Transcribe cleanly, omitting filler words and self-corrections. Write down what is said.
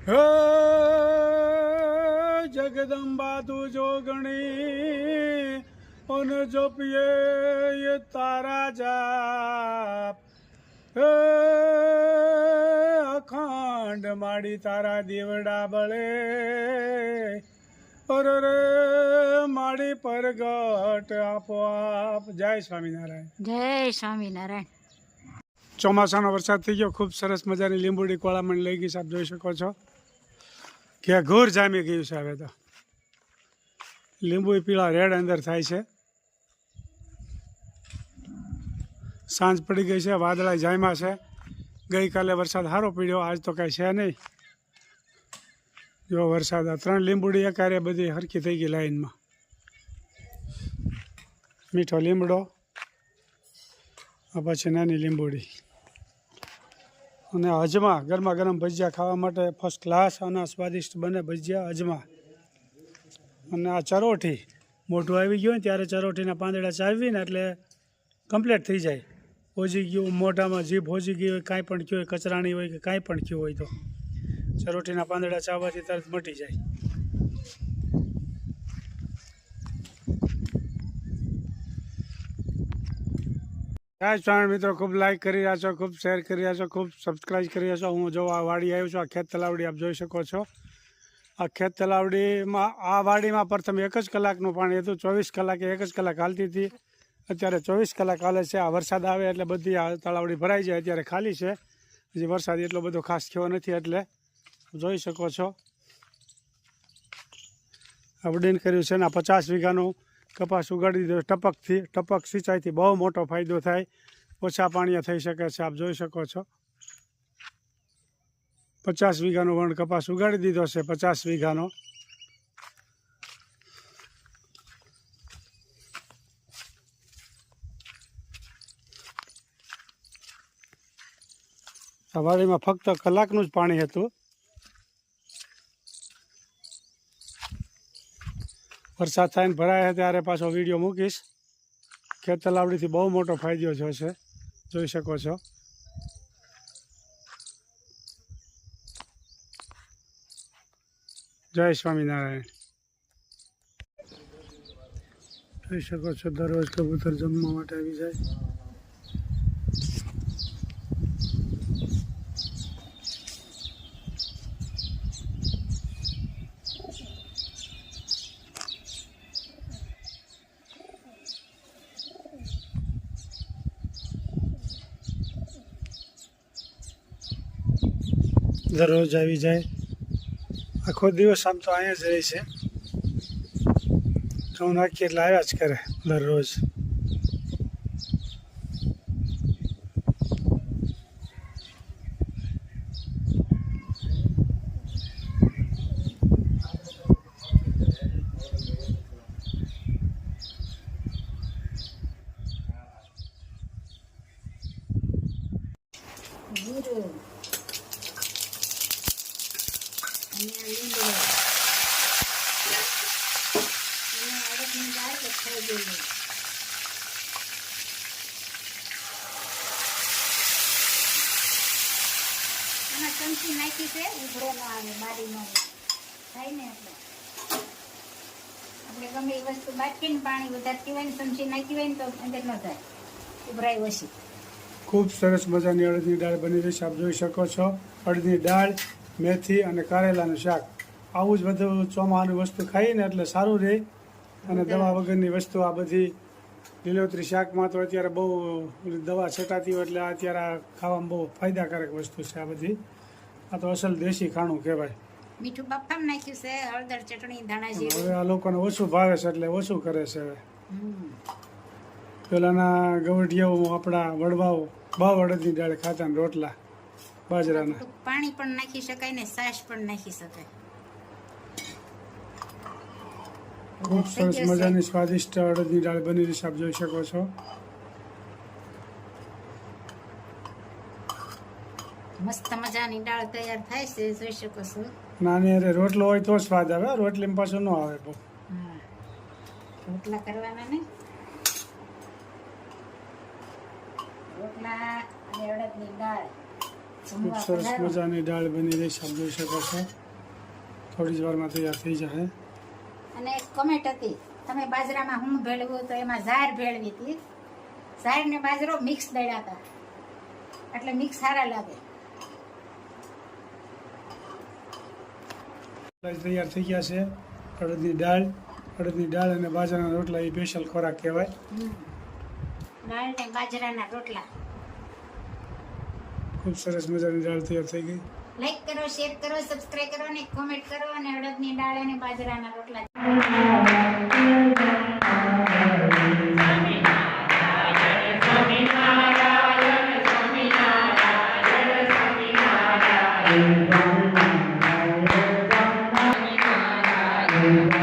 હે જગદંબા તું જોગણી ઓન જોપિયે એ તારા જાપ હે અખંડ માડી તારા દેવડા બળે અરે રે માડી પરગટ આપોઆપ. જય સ્વામિનારાયણ. જય સ્વામિનારાયણ. ચોમાસાનો વરસાદ થઈ ગયો. ખૂબ સરસ મજાની લીંબુડી કોળામણ લઈ ગઈ. આપ જોઈ શકો છો કે ઘોર જામી ગયું છે. હવે તો લીંબુ પીળા રેડ અંદર થાય છે. સાંજ પડી ગઈ છે, વાદળા જામ્યા છે. ગઈકાલે વરસાદ સારો પડ્યો, આજ તો કાંઈ છે નહીં. જો વરસાદ આ 3 લીંબુડી એકારે બધી હરખી થઈ ગઈ લાઈનમાં. મીઠો લીમડો, પછી નાની લીંબુડી અને અજમા. ગરમા ગરમ ભજીયા ખાવા માટે ફર્સ્ટ ક્લાસ અને સ્વાદિષ્ટ બને ભજીયા અજમા. અને આ ચરોઠી મોઢું આવી ગયું ને ત્યારે ચરોઠીના પાંદડા ચાવીને એટલે કમ્પ્લીટ થઈ જાય. હોજી ગયું મોઢામાં, જીભ હોજી ગઈ હોય, કાંઈ પણ થયું હોય, કચરાણી હોય કે કાંઈ પણ થયું હોય તો ચરોઠીના પાંદડા ચાવવાથી તરત મટી જાય. જય સ્વામી મિત્રો, ખૂબ લાઈક કરી રહ્યા છો, ખૂબ શેર કરી રહ્યા છો, ખૂબ સબસ્ક્રાઈબ કરી રહ્યા છો. હું જો આ વાડી આવ્યો છું, આ ખેત તલાવડી આપ જોઈ શકો છો. આ ખેત તલાવડીમાં આ વાડીમાં પ્રથમ 1 જ કલાકનું પાણી હતું. 24 કલાકે 1 જ કલાક હાલતી હતી. અત્યારે 24 કલાક હાલે છે. આ વરસાદ આવે એટલે બધી આ તલાવડી ભરાઈ જાય. અત્યારે ખાલી છે, હજી વરસાદ એટલો બધો ખાસ થયો નથી. એટલે જોઈ શકો છો આ વડીને કર્યું છે ને. આ 50 વીઘાનું કપાસ ઉગાડી દીધો ટપકથી. ટપક સિંચાઈથી બહુ મોટો ફાયદો થાય, ઓછા પાણીએ થઈ શકે છે. આપ જોઈ શકો છો 50 વીઘાનો વણ કપાસ ઉગાડી દીધો છે. 50 વીઘાનો. આ વાડીમાં ફક્ત કલાકનું જ પાણી હતું. વરસાદ થાય ને ભરાય ત્યારે પાછો વિડીયો મૂકીશ. ખેત તલાવડીથી બહુ મોટો ફાયદો થયો છે, જોઈ શકો છો. જય સ્વામિનારાયણ. જોઈ શકો છો દરરોજ કબૂતર જમવા માટે આવી જાય. દરરોજ આવી જાય. આખો દિવસ આમ તો અહીંયા જ રહે છે. હું નાખીએ એટલે આવ્યા જ કરે દરરોજ. ચમચી નાખી છે, ઉભરો ન આવે, બારી ન થાય ને. એટલે આપણે ગમે એ વસ્તુ બાટકીને પાણી વધારતી હોય ને ચમચી નાખી હોય ને તો અંદર ન થાય, ઉભરાય ઓછી. ખૂબ સરસ મજાની અડદની દાળ બની રહી છે. આપ જોઈ શકો છો અડદની દાળ, મેથી અને કારેલાનું શાક. આવું જ બધું ચોમાસાની વસ્તુ ખાઈએ ને એટલે સારું રહે. અને દવા વગરની વસ્તુ આ બધી લીલોતરી શાકમાં તો અત્યારે બહુ દવા છટાતી હોય એટલે અત્યારે આ ખાવામાં બહુ ફાયદાકારક વસ્તુ છે આ બધી. આ તો અસલ દેશી ખાણું કહેવાય. મીઠું બાફામાં નાખ્યું છે, હળદર, ચટણી, ધાણા જીરું. હવે આ લોકોને ઓછું ભાવે છે એટલે ઓછું કરે છે. હવે પેલાના ગવઢિયાઓ આપણા વડવાઓ બહુ અડદની દાળ ખાતા ને રોટલા બાજરાના. પાણી પણ નાખી શકાય ને છાશ પણ નાખી શકાય. ખૂબ સરસ મજાની સ્વાદિષ્ટ અડદની દાળ બની રહી છે. આપ જોઈ શકો છો. મસ્ત મજાની દાળ તૈયાર થાય છે, જોઈ શકો છો. નાની અરે રોટલો હોય તો સ્વાદ આવે, રોટલીમાં પાછું ન આવે બહુ. રોટલા કરવાના ને, રોટલા અને અડદની દાળ ખૂબ સરસ મજાની દાળ બની રહી છે, આપ જોઈ શકો છો. થોડી જ વારમાં તૈયાર થઈ જશે. અને એક કમેન્ટ હતી, તમે બાજરામાં હું ભેળવું, તો એમાં ઝાર ભેળવી હતી. ઝાર ને બાજરો મિક્સ દળ્યા હતા, એટલે મિક્સ સારા લાગે. તૈયાર થઈ ગયા છે. અડદની દાળ અને બાજરાના રોટલા એ સ્પેશિયલ ખોરાક કહેવાય. દાળ ને બાજરાના રોટલા. ખૂબ સરસ મજાની દાળ તૈયાર થઈ ગઈ. લાઈક કરો, શેર કરો, સબસ્ક્રાઇબ કરો અને કોમેન્ટ કરો. અને અડદની દાળ અને બાજરાના રોટલા. Thank you.